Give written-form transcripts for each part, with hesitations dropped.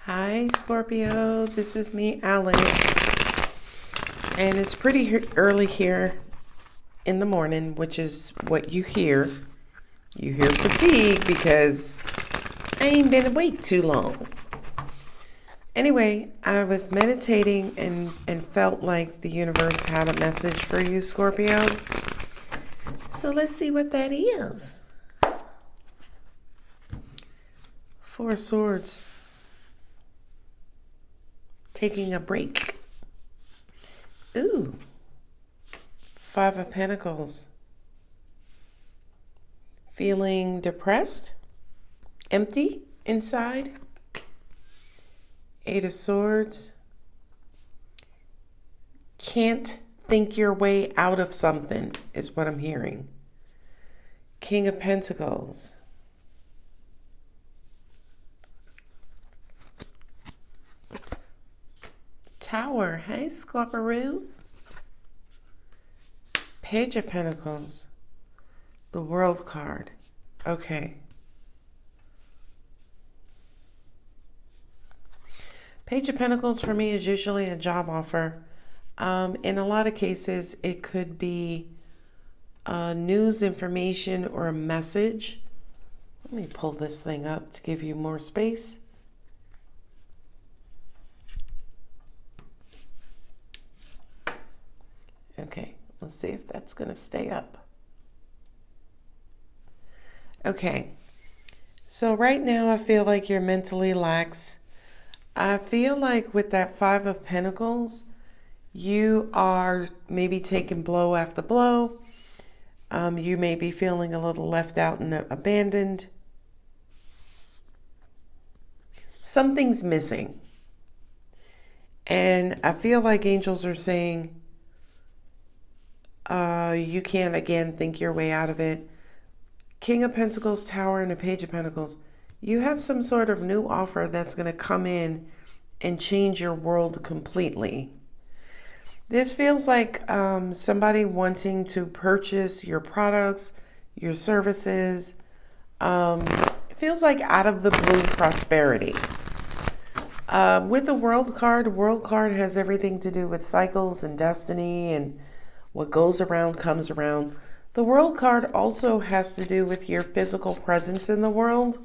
Hi Scorpio, this is me, Alex, and it's pretty early here in the morning, which is what you hear. You hear fatigue because I ain't been awake too long. Anyway, I was meditating and felt like the universe had a message for you, Scorpio. So let's see what that is. Four of Swords. Taking a break. Ooh. Five of Pentacles. Feeling depressed? Empty inside? Eight of Swords. Can't think your way out of something is what I'm hearing. King of Pentacles. Tower. Hey, Scorpio. Page of Pentacles. The World card. Okay. Page of Pentacles for me is usually a job offer. In a lot of cases, it could be news, information, or a message. Let me pull this thing up to give you more space. Okay, let's see if that's going to stay up. Okay, so right now I feel like you're mentally lax. I feel like with that Five of Pentacles, you are maybe taking blow after blow. You may be feeling a little left out and abandoned. Something's missing. And I feel like angels are saying, you can't again think your way out of it. King of Pentacles, Tower, and a Page of Pentacles. You have some sort of new offer that's going to come in and change your world completely. This feels like somebody wanting to purchase your products, your services. It feels like out of the blue prosperity. With the World card has everything to do with cycles and destiny, and what goes around comes around. The World card also has to do with your physical presence in the world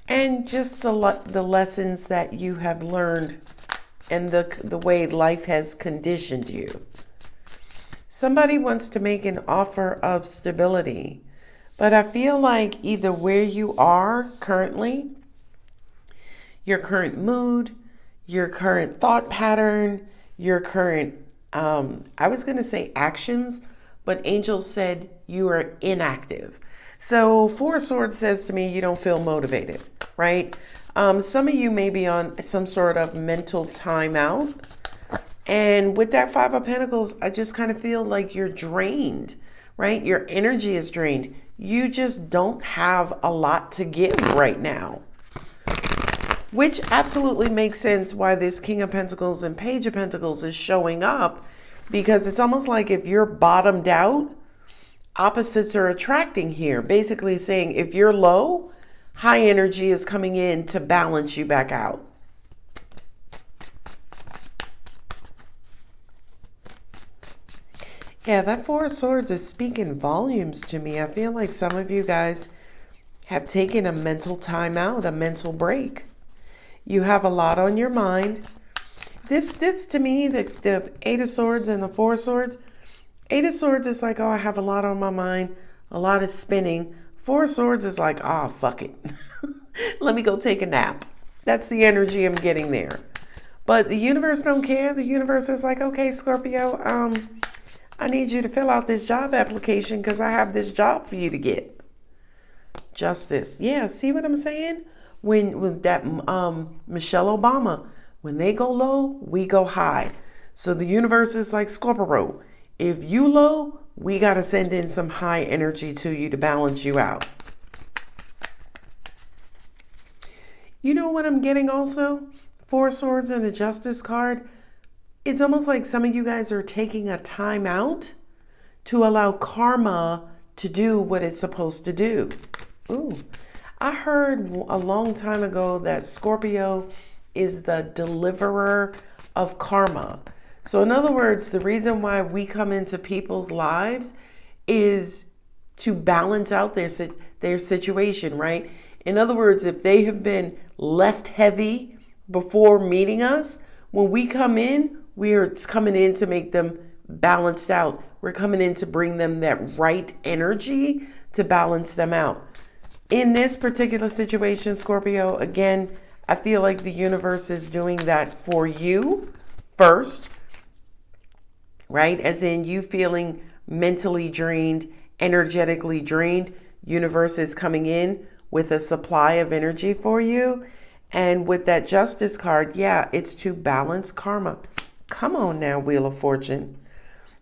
and just the lessons that you have learned and the way life has conditioned you. Somebody wants to make an offer of stability, but I feel like either where you are currently, your current mood, your current thought pattern, your current, I was going to say actions, but angels said you are inactive. So Four of Swords says to me, you don't feel motivated, right? Some of you may be on some sort of mental timeout. And with that Five of Pentacles, I just kind of feel like you're drained, right? Your energy is drained. You just don't have a lot to give right now. Which absolutely makes sense why this King of Pentacles and Page of Pentacles is showing up, because it's almost like if you're bottomed out, opposites are attracting here. Basically saying if you're low, high energy is coming in to balance you back out. Yeah, that Four of Swords is speaking volumes to me. I feel like some of you guys have taken a mental time out, a mental break. You have a lot on your mind. This to me, the Eight of Swords and the Four of Swords. Eight of Swords is like, oh, I have a lot on my mind. A lot is spinning. Four of Swords is like, oh, fuck it. Let me go take a nap. That's the energy I'm getting there. But the universe don't care. The universe is like, okay, Scorpio, I need you to fill out this job application because I have this job for you to get. Justice. Yeah, see what I'm saying? When that Michelle Obama, when they go low, we go high. So the universe is like, Scorpio, if you low, we got to send in some high energy to you to balance you out. You know what I'm getting also? Four Swords and the Justice card. It's almost like some of you guys are taking a time out to allow karma to do what it's supposed to do. Ooh. I heard a long time ago that Scorpio is the deliverer of karma. So in other words, the reason why we come into people's lives is to balance out their situation, right? In other words, if they have been left heavy before meeting us, when we come in, we are coming in to make them balanced out. We're coming in to bring them that right energy to balance them out. In this particular situation, Scorpio, again, I feel like the universe is doing that for you first, right? As in you feeling mentally drained, energetically drained. Universe is coming in with a supply of energy for you. And with that Justice card, yeah, it's to balance karma. Come on now, Wheel of Fortune.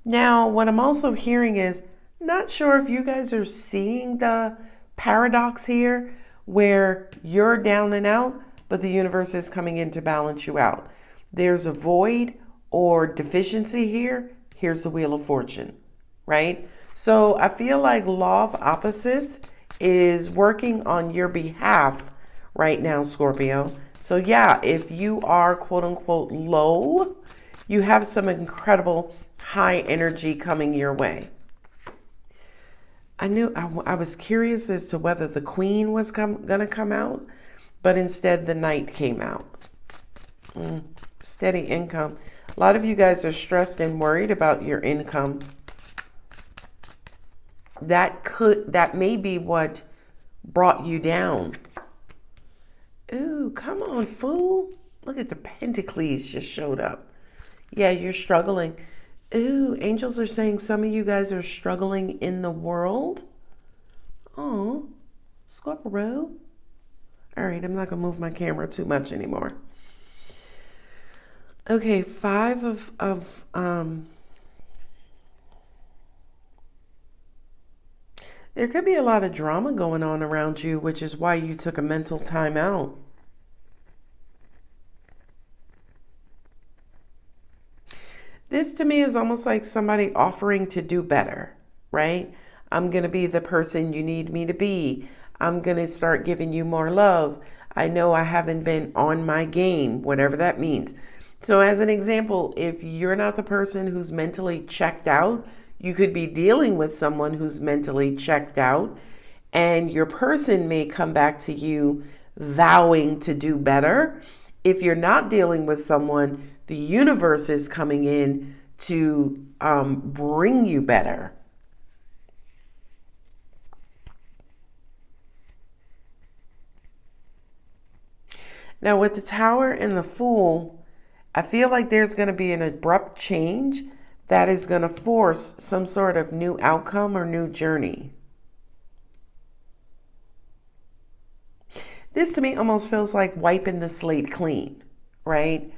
Now, what I'm also hearing is, not sure if you guys are seeing the paradox here where you're down and out, but the universe is coming in to balance you out. There's a void or deficiency here. Here's the Wheel of Fortune, right? So I feel like law of opposites is working on your behalf right now, Scorpio. So yeah, if you are quote unquote low, you have some incredible high energy coming your way. I was curious as to whether the Queen was gonna come out, but instead the Knight came out. Steady income. A lot of you guys are stressed and worried about your income. That may be what brought you down. Ooh, come on, fool. Look at the Pentacles just showed up. Yeah, you're struggling. Ooh, angels are saying some of you guys are struggling in the world. Oh, Scorpio. All right, I'm not going to move my camera too much anymore. Okay, 5 of there could be a lot of drama going on around you, which is why you took a mental time out. This to me is almost like somebody offering to do better, right? I'm going to be the person you need me to be. I'm going to start giving you more love. I know I haven't been on my game, whatever that means. So as an example, if you're not the person who's mentally checked out, you could be dealing with someone who's mentally checked out, and your person may come back to you vowing to do better. If you're not dealing with someone, the universe is coming in to bring you better. Now with the Tower and the Fool, I feel like there's going to be an abrupt change that is going to force some sort of new outcome or new journey. This to me almost feels like wiping the slate clean, right?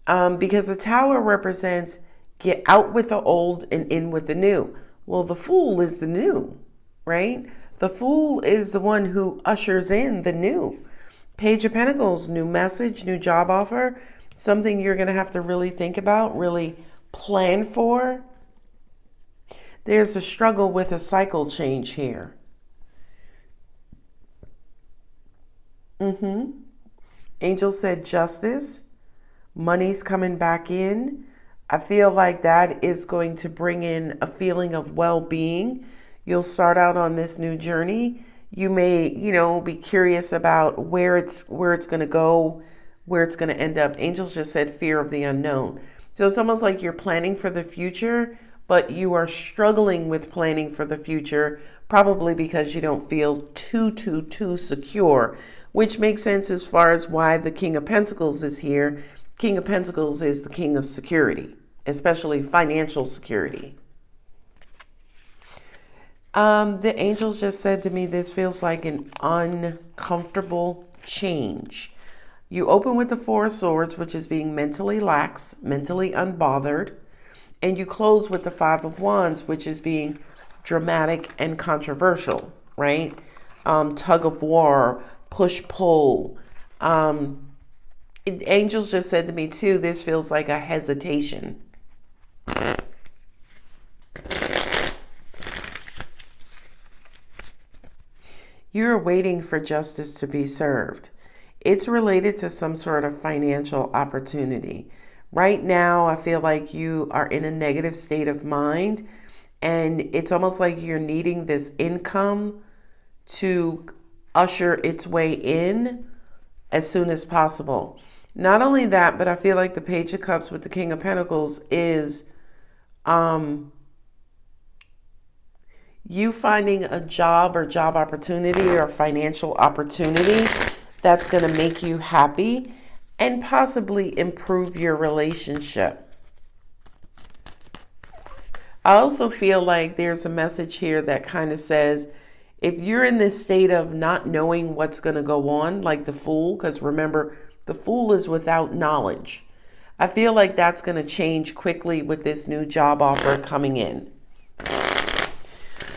Because the Tower represents get out with the old and in with the new. Well, the Fool is the new, right? The Fool is the one who ushers in the new. Page of Pentacles, new message, new job offer, something you're going to have to really think about, really plan for. There's a struggle with a cycle change here. Angel said justice. Money's coming back in. I feel like that is going to bring in a feeling of well-being. You'll start out on this new journey. You may, be curious about where it's going to go, where it's going to end up. Angels just said fear of the unknown. So it's almost like you're planning for the future, but you are struggling with planning for the future, probably because you don't feel too secure, which makes sense as far as why the King of Pentacles is here. King of Pentacles is the king of security, especially financial security. The angels just said to me, this feels like an uncomfortable change. You open with the Four of Swords, which is being mentally lax, mentally unbothered. And you close with the Five of Wands, which is being dramatic and controversial, right? Tug of war, push-pull. Angels just said to me, too, this feels like a hesitation. You're waiting for justice to be served. It's related to some sort of financial opportunity. Right now, I feel like you are in a negative state of mind, and it's almost like you're needing this income to usher its way in as soon as possible. Not only that, but I feel like the Page of Cups with the King of Pentacles is you finding a job or job opportunity or financial opportunity that's going to make you happy and possibly improve your relationship. I also feel like there's a message here that kind of says, if you're in this state of not knowing what's going to go on, like the Fool, because remember, the Fool is without knowledge. I feel like that's going to change quickly with this new job offer coming in.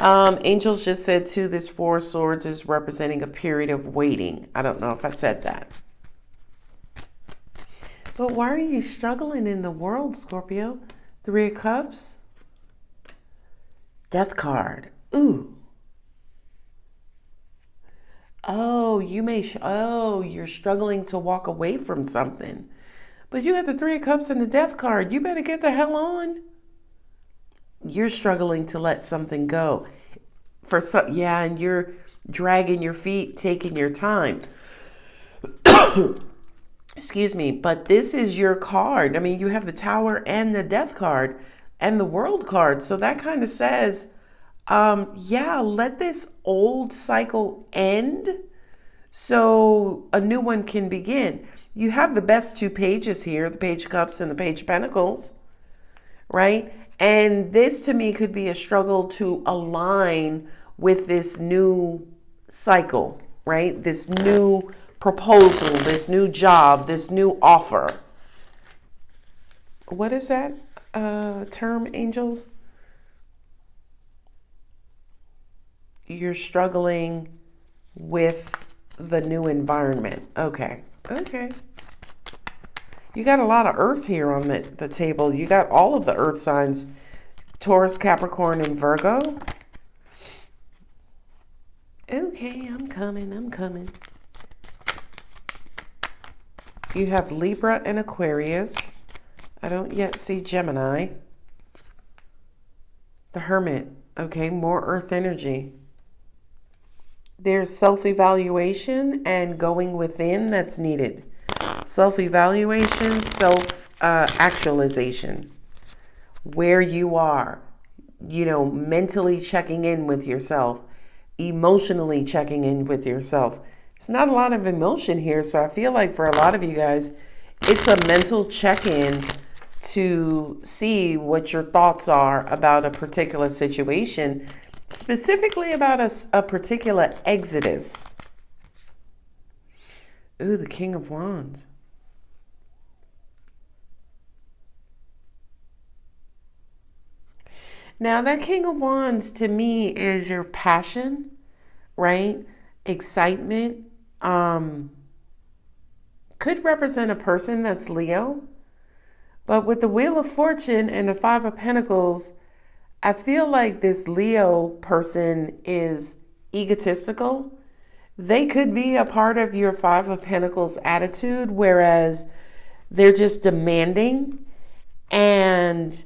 Angels just said too, this Four of Swords is representing a period of waiting. I don't know if I said that. But why are you struggling in the world, Scorpio? Three of Cups. Death card. Ooh. Oh, you're struggling to walk away from something. But you got the Three of Cups and the Death card. You better get the hell on. You're struggling to let something go. And you're dragging your feet, taking your time. Excuse me, but this is your card. I mean, you have the Tower and the Death card and the World card. So that kind of says, let this old cycle end so a new one can begin. You have the best two pages here, the Page of Cups and the Page of Pentacles, right? And this to me could be a struggle to align with this new cycle, right? This new proposal, this new job, this new offer. What is that term, angels? You're struggling with the new environment. Okay. You got a lot of earth here on the table. You got all of the earth signs. Taurus, Capricorn, and Virgo. Okay, I'm coming. You have Libra and Aquarius. I don't yet see Gemini. The Hermit. Okay, more earth energy. There's self-evaluation and going within that's needed. Self-evaluation, self-actualization. Where you are, mentally checking in with yourself, emotionally checking in with yourself. It's not a lot of emotion here, so I feel like for a lot of you guys, it's a mental check-in to see what your thoughts are about a particular situation, specifically about a particular exodus. Ooh, the King of Wands. Now, that King of Wands to me is your passion, right? Excitement. Could represent a person that's Leo. But with the Wheel of Fortune and the Five of Pentacles, I feel like this Leo person is egotistical. They could be a part of your Five of Pentacles attitude, whereas they're just demanding. And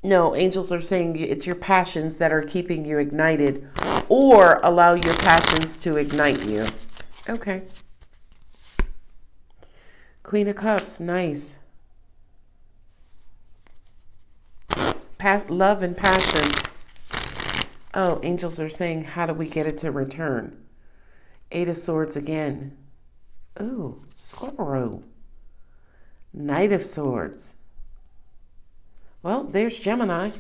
no, angels are saying it's your passions that are keeping you ignited, or allow your passions to ignite you. Okay. Queen of Cups, nice. Love and passion. Oh, angels are saying, how do we get it to return? Eight of Swords again. Ooh, Scorpio. Knight of Swords. Well, there's Gemini.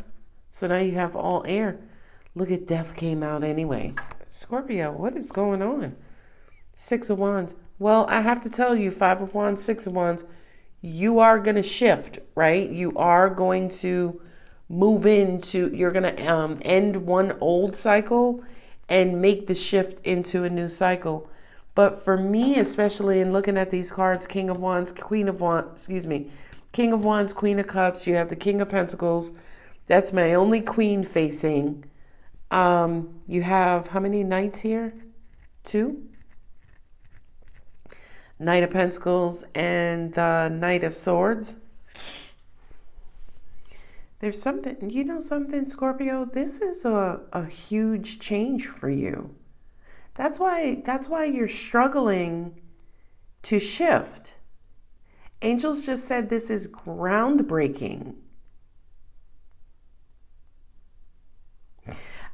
So now you have all air. Look at Death came out anyway. Scorpio, what is going on? Six of Wands. Well, I have to tell you, Five of Wands, Six of Wands, you are going to shift, right? You are going to move into, you're going to end one old cycle and make the shift into a new cycle. But for me, especially in looking at these cards, King of Wands, Queen of Wands, King of Wands, Queen of Cups, you have the King of Pentacles. That's my only queen facing. You have how many knights here? Two? Knight of Pentacles and the Knight of Swords. There's something, you know something, Scorpio? This is a huge change for you. That's why you're struggling to shift. Angels just said this is groundbreaking.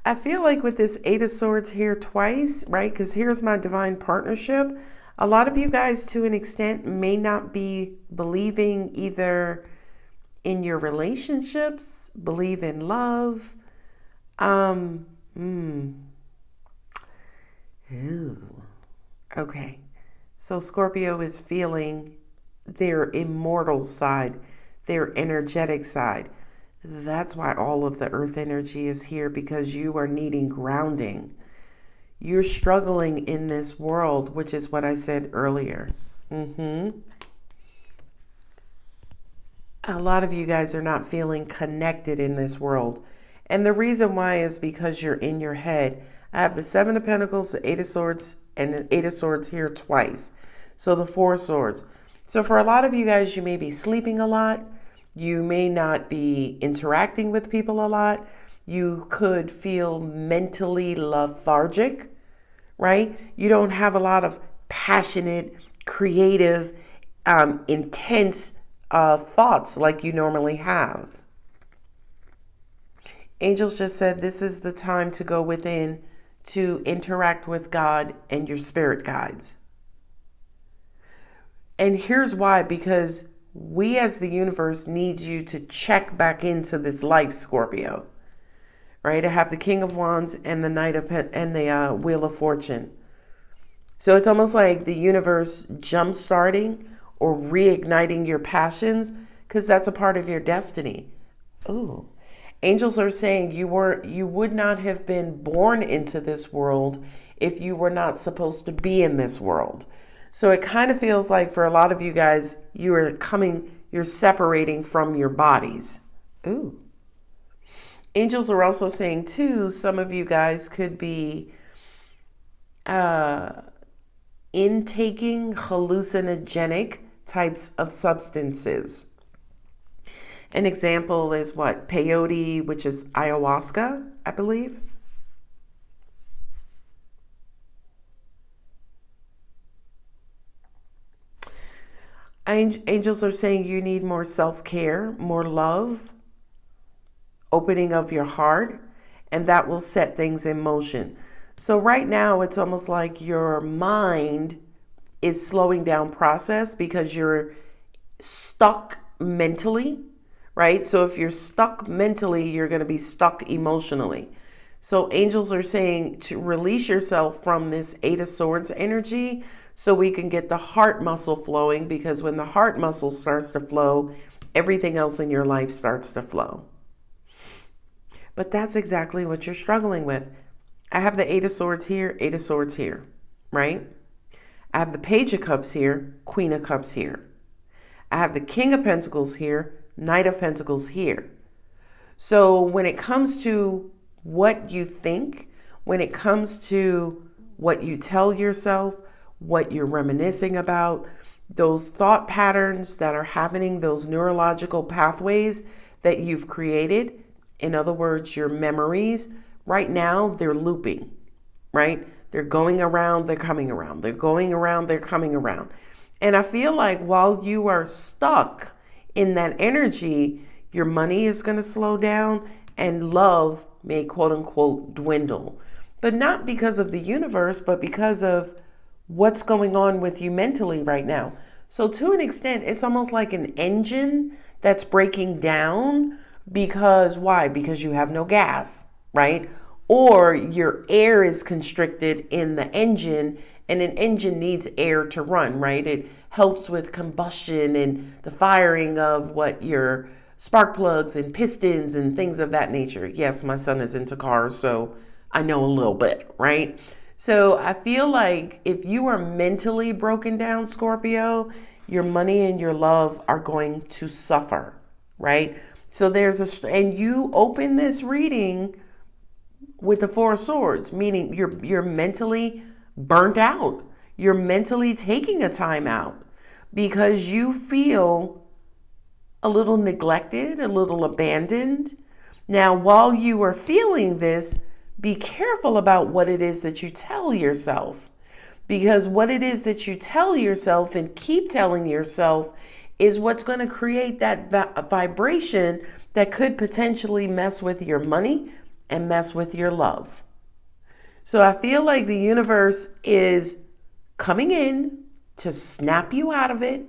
I feel like with this Eight of Swords here twice, right? Because here's my divine partnership. A lot of you guys, to an extent, may not be believing either in your relationships, believe in love. Ooh. Okay. So Scorpio is feeling their immortal side, their energetic side. That's why all of the earth energy is here, because you are needing grounding. You're struggling in this world, which is what I said earlier. A lot of you guys are not feeling connected in this world. And the reason why is because you're in your head. I have the Seven of Pentacles, the Eight of Swords, and the Eight of Swords here twice. So the Four of Swords. So for a lot of you guys, you may be sleeping a lot. You may not be interacting with people a lot. You could feel mentally lethargic, right? You don't have a lot of passionate, creative, intense thoughts like you normally have. Angels just said this is the time to go within to interact with God and your spirit guides. And here's why, because we as the universe needs you to check back into this life, Scorpio. Right? I have the King of Wands and the Knight of and the Wheel of Fortune. So it's almost like the universe jump-starting or reigniting your passions, because that's a part of your destiny. Ooh. Angels are saying you would not have been born into this world if you were not supposed to be in this world. So it kind of feels like for a lot of you guys, you're separating from your bodies. Ooh. Angels are also saying too, some of you guys could be intaking hallucinogenic types of substances. An example is what? Peyote, which is ayahuasca, I believe. Angels are saying you need more self-care, more love, opening of your heart, and that will set things in motion. So right now, it's almost like your mind is slowing down process because you're stuck mentally, right? So if you're stuck mentally, you're going to be stuck emotionally. So angels are saying to release yourself from this Eight of Swords energy so we can get the heart muscle flowing, because when the heart muscle starts to flow, everything else in your life starts to flow. But that's exactly what you're struggling with. I have the Eight of Swords here, Eight of Swords here, right? I have the Page of Cups here, Queen of Cups here. I have the King of Pentacles here, Knight of Pentacles here. So when it comes to what you think, when it comes to what you tell yourself, what you're reminiscing about, those thought patterns that are happening, those neurological pathways that you've created, in other words, your memories, right now they're looping, right? They're going around, they're coming around. They're going around, they're coming around. And I feel like while you are stuck in that energy, your money is going to slow down and love may quote unquote dwindle. But not because of the universe, but because of what's going on with you mentally right now. So to an extent, it's almost like an engine that's breaking down. Because why? Because you have no gas, right? Or your air is constricted in the engine, and an engine needs air to run, right? It helps with combustion and the firing of what your spark plugs and pistons and things of that nature. Yes, my son is into cars, so I know a little bit, right? So I feel like if you are mentally broken down, Scorpio, your money and your love are going to suffer, right? So and you open this reading with the Four of Swords, meaning you're mentally burnt out. You're mentally taking a time out because you feel a little neglected, a little abandoned. Now, while you are feeling this, be careful about what it is that you tell yourself. Because what it is that you tell yourself and keep telling yourself is what's going to create that vibration that could potentially mess with your money and mess with your love. So I feel like the universe is coming in to snap you out of it,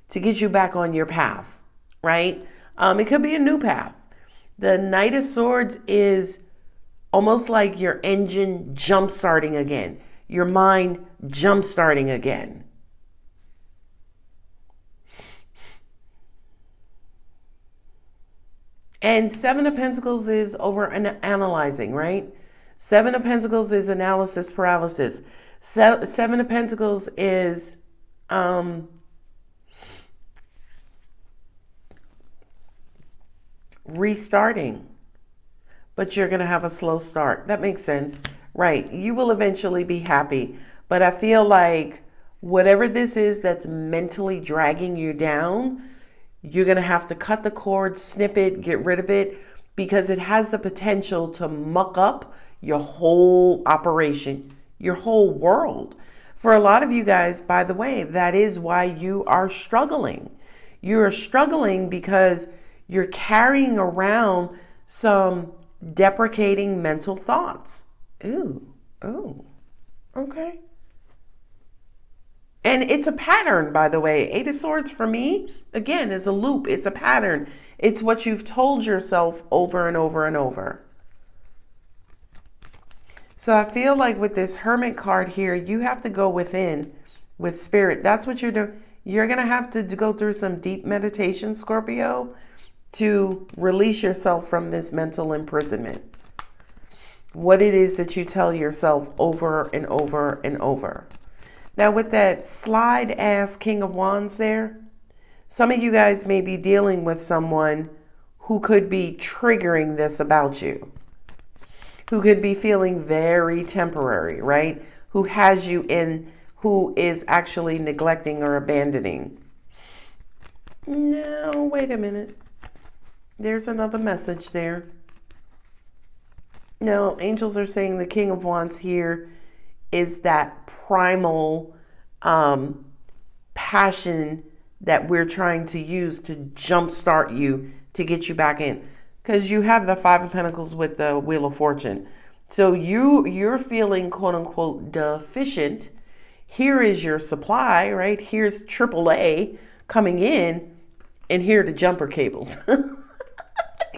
to get you back on your path, right? It could be a new path. The Knight of Swords is almost like your engine jump starting again, your mind jump starting again. And Seven of Pentacles is over analyzing, right? Seven of Pentacles is analysis paralysis. Seven of Pentacles is restarting, but you're going to have a slow start. That makes sense, right? You will eventually be happy, but I feel like whatever this is that's mentally dragging you down, you're going to have to cut the cord, snip it, get rid of it, because it has the potential to muck up your whole operation, your whole world. For a lot of you guys, by the way, that is why you are struggling. You are struggling because you're carrying around some deprecating mental thoughts. Ooh, oh, okay. And it's a pattern, by the way. Eight of Swords for me, again, is a loop. It's a pattern. It's what you've told yourself over and over and over. So I feel like with this Hermit card here, you have to go within with spirit. That's what you're doing. You're going to have to go through some deep meditation, Scorpio, to release yourself from this mental imprisonment. What it is that you tell yourself over and over and over. Now with that slide ass King of Wands there, some of you guys may be dealing with someone who could be triggering this about you, who could be feeling very temporary, right? Who has you in, who is actually neglecting or abandoning. No, wait a minute. There's another message there. No, angels are saying the King of Wands here is that primal passion that we're trying to use to jumpstart you to get you back in. Because you have the Five of Pentacles with the Wheel of Fortune. So you're feeling quote unquote deficient. Here is your supply, right? Here's AAA coming in, and here are the jumper cables.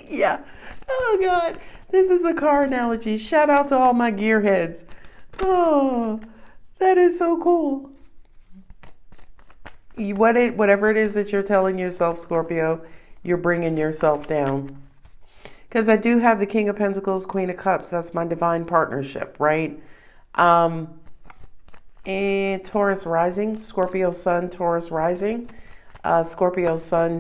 Yeah. Oh God. This is a car analogy. Shout out to all my gearheads. Oh, that is so cool. Whatever it is that you're telling yourself, Scorpio, you're bringing yourself down. Because I do have the King of Pentacles, Queen of Cups. That's my divine partnership, right? And Taurus rising, Scorpio sun, Taurus rising, Scorpio sun,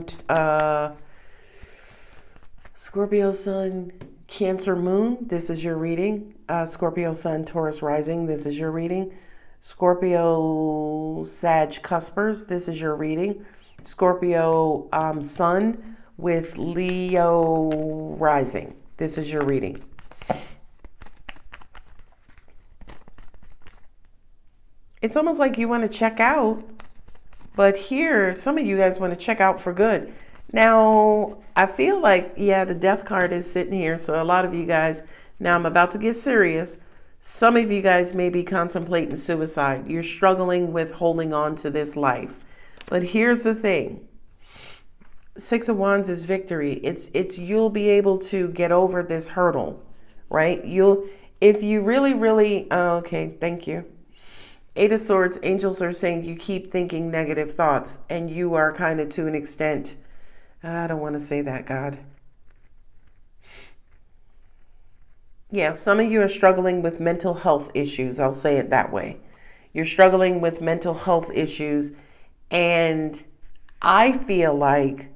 Cancer moon. This is your reading. Scorpio sun, Taurus rising. This is your reading. Scorpio Sag cuspers. This is your reading. Scorpio sun with Leo rising. This is your reading. It's almost like you want to check out, but here, some of you guys want to check out for good. Now, I feel like, yeah, the death card is sitting here. So a lot of you guys, now I'm about to get serious. Some of you guys may be contemplating suicide. You're struggling with holding on to this life. But here's the thing. Six of Wands is victory. It's you'll be able to get over this hurdle, right? If you really, okay, thank you. Eight of Swords, angels are saying you keep thinking negative thoughts, and you are kind of, to an extent, I don't want to say that, God. Yeah, some of you are struggling with mental health issues. I'll say it that way. You're struggling with mental health issues, and I feel like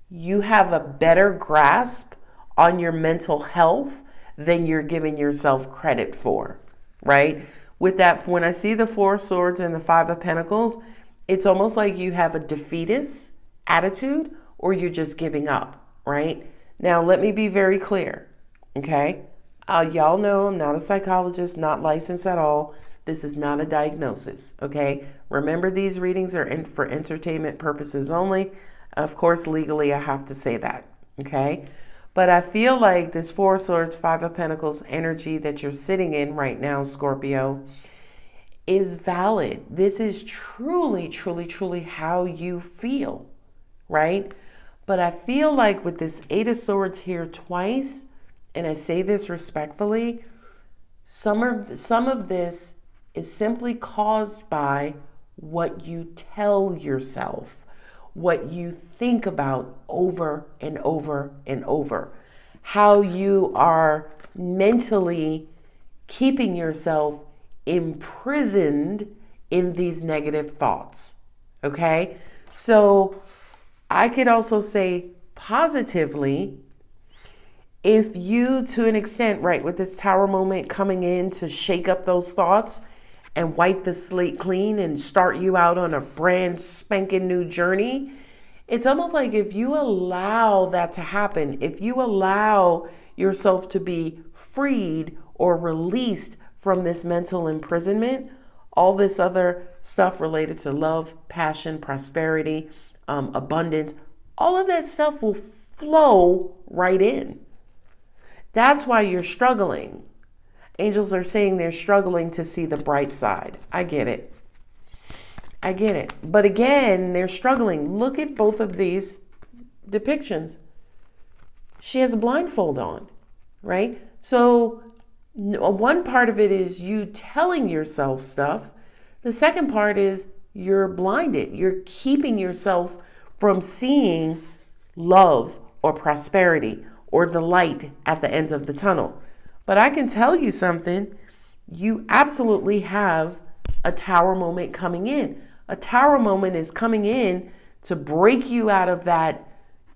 you have a better grasp on your mental health than you're giving yourself credit for, right? With that, when I see the Four of Swords and the Five of Pentacles, it's almost like you have a defeatist attitude or you're just giving up, right? Now, let me be very clear, okay? Y'all know I'm not a psychologist, not licensed at all. This is not a diagnosis, okay? Remember, these readings are for entertainment purposes only. Of course, legally, I have to say that, okay? But I feel like this Four of Swords, Five of Pentacles energy that you're sitting in right now, Scorpio, is valid. This is truly, truly, truly how you feel, right? But I feel like with this Eight of Swords here twice, and I say this respectfully, some of this is simply caused by what you tell yourself, what you think about over and over and over, how you are mentally keeping yourself imprisoned in these negative thoughts. Okay? So I could also say positively, if you, to an extent, right, with this Tower moment coming in to shake up those thoughts and wipe the slate clean and start you out on a brand spanking new journey, it's almost like if you allow that to happen, if you allow yourself to be freed or released from this mental imprisonment, all this other stuff related to love, passion, prosperity, abundance, all of that stuff will flow right in. That's why you're struggling. Angels are saying they're struggling to see the bright side. I get it. I get it. But again, they're struggling. Look at both of these depictions. She has a blindfold on, right? So one part of it is you telling yourself stuff. The second part is you're blinded. You're keeping yourself from seeing love or prosperity or the light at the end of the tunnel. But I can tell you something. You absolutely have a Tower moment coming in. A Tower moment is coming in to break you out of that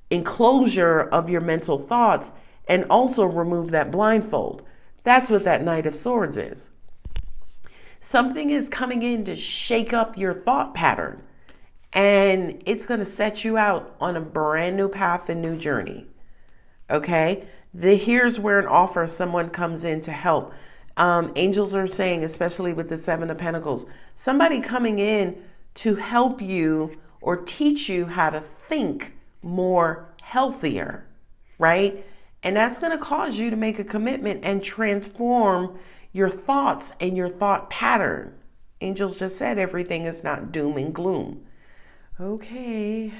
enclosure of your mental thoughts and also remove that blindfold. That's what that Knight of Swords is. Something is coming in to shake up your thought pattern, and it's going to set you out on a brand new path and new journey. Okay? Here's where an offer, someone comes in to help. Angels are saying, especially with the Seven of Pentacles, somebody coming in to help you or teach you how to think more healthier, right? And that's going to cause you to make a commitment and transform your thoughts and your thought pattern. Angels just said everything is not doom and gloom. Okay.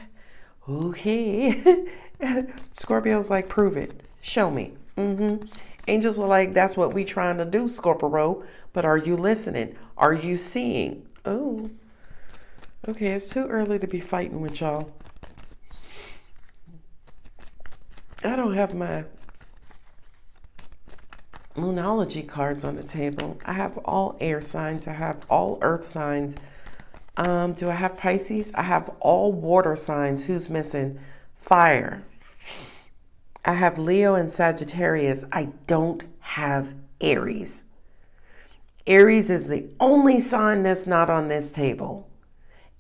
Scorpio's like, prove it. Show me. Angels are like, that's what we trying to do, Scorpio. But are you listening? Are you seeing? Oh, okay. It's too early to be fighting with y'all. I don't have my Moonology cards on the table. I have all air signs. I have all earth signs. Do I have Pisces? I have all water signs. Who's missing? Fire. I have Leo and Sagittarius. I don't have Aries. Aries is the only sign that's not on this table.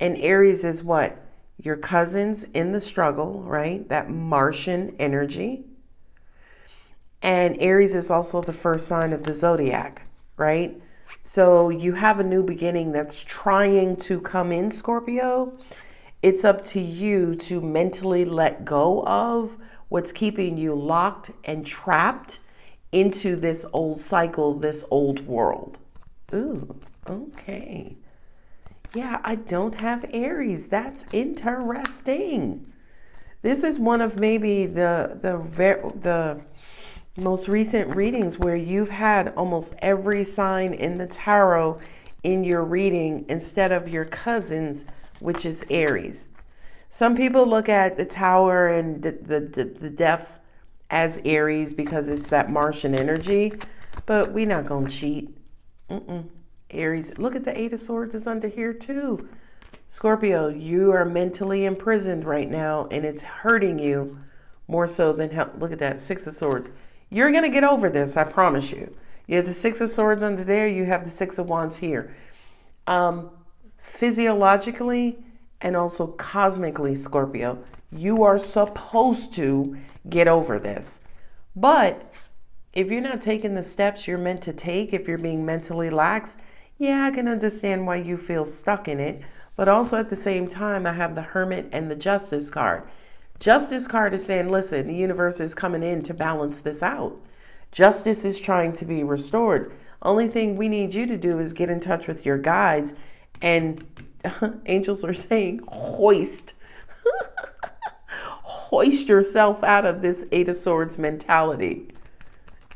And Aries is what? Your cousins in the struggle, right? That Martian energy. And Aries is also the first sign of the zodiac, right? So you have a new beginning that's trying to come in, Scorpio. It's up to you to mentally let go of what's keeping you locked and trapped into this old cycle, this old world. Ooh, okay. Yeah, I don't have Aries. That's interesting. This is one of maybe the most recent readings where you've had almost every sign in the tarot in your reading instead of your cousins, which is Aries. Some people look at the Tower and the death as Aries because it's that Martian energy, but we're not going to cheat. Aries, look at the Eight of Swords is under here too. Scorpio, you are mentally imprisoned right now and it's hurting you more so than help. Look at that Six of Swords. You're going to get over this, I promise you. You have the Six of Swords under there. You have the Six of Wands here. Physiologically and also cosmically, Scorpio, you are supposed to get over this. But if you're not taking the steps you're meant to take, if you're being mentally lax, yeah, I can understand why you feel stuck in it. But also at the same time, I have the Hermit and the Justice card. Justice card is saying, listen, the universe is coming in to balance this out. Justice is trying to be restored. Only thing we need you to do is get in touch with your guides, and angels are saying hoist. Hoist yourself out of this Eight of Swords mentality.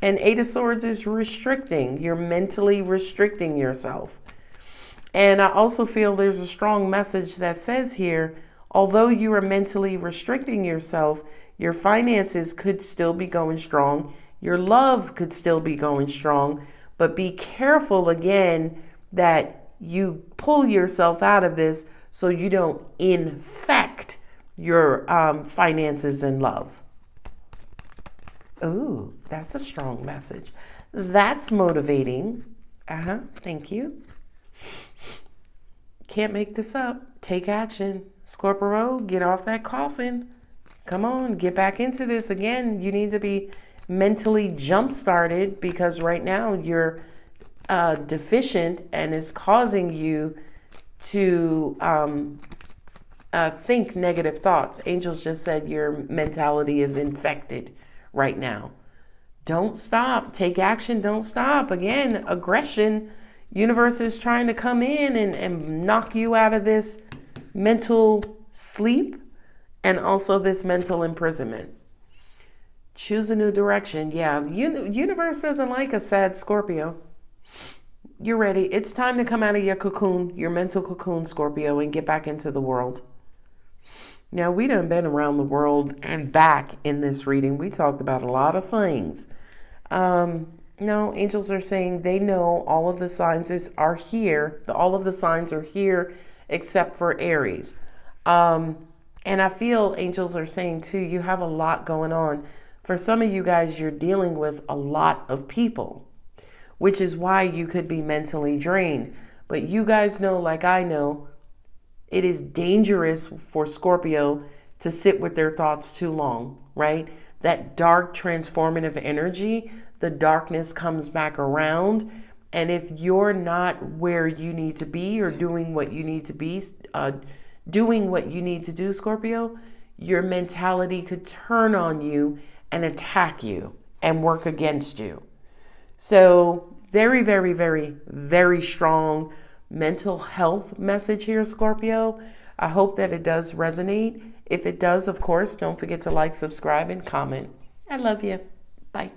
And Eight of Swords is restricting. You're mentally restricting yourself. And I also feel there's a strong message that says here, although you are mentally restricting yourself, your finances could still be going strong. Your love could still be going strong. But be careful again that you pull yourself out of this so you don't infect your finances and love. Ooh, that's a strong message. That's motivating. Thank you. Can't make this up. Take action. Scorpio, get off that coffin. Come on, get back into this again. You need to be mentally jump-started because right now you're deficient and is causing you to think negative thoughts. Angels just said your mentality is infected right now. Don't stop. Take action. Don't stop. Again, aggression. Universe is trying to come in and knock you out of this mental sleep and also this mental imprisonment. Choose a new direction. Yeah, universe doesn't like a sad Scorpio. You're ready. It's time to come out of your cocoon, your mental cocoon, Scorpio, and get back into the world. Now, we done been around the world and back in this reading. We talked about a lot of things. No, angels are saying they know all of the signs are here. All of the signs are here except for Aries. And I feel angels are saying, too, you have a lot going on. For some of you guys, you're dealing with a lot of people, which is why you could be mentally drained. But you guys know, like I know, it is dangerous for Scorpio to sit with their thoughts too long, right? That dark transformative energy, the darkness comes back around. And if you're not where you need to be or doing what you need to be, doing what you need to do, Scorpio, your mentality could turn on you and attack you and work against you. So very, very, very, very strong mental health message here, Scorpio. I hope that it does resonate. If it does, of course, don't forget to like, subscribe, and comment. I love you. Bye.